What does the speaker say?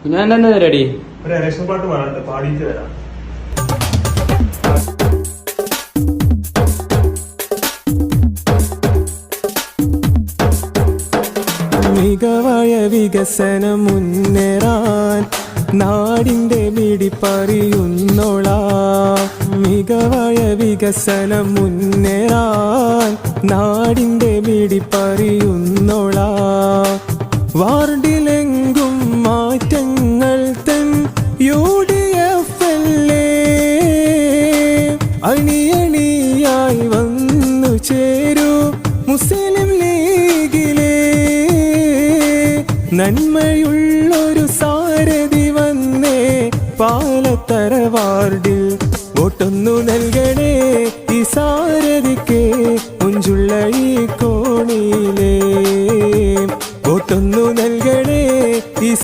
ഞാൻ എന്താ പരിപാടി? ഒരു ഇലക്ഷൻ പാട്ട് പാടിയിട്ട് വരാം. മികവായ വികസനം മുന്നേറാൻ നാടിൻ്റെ മിടിപ്പറിയുന്നോളാം. മികവായ വികസനം മുന്നേറാൻ നാടിൻ്റെ മിടിപ്പറിയുന്നോളാം. വാർഡിലെങ്കും മാറ്റങ്ങൾ തൻ UDF അണിയണിയായി വന്നു ചേരൂ മുസ്ലിം ലീഗിലെ. നന്മയുള്ളൊരു സാരഥി വന്നേ പാലത്തറ വാർഡിൽ വോട്ടൊന്നു നൽകി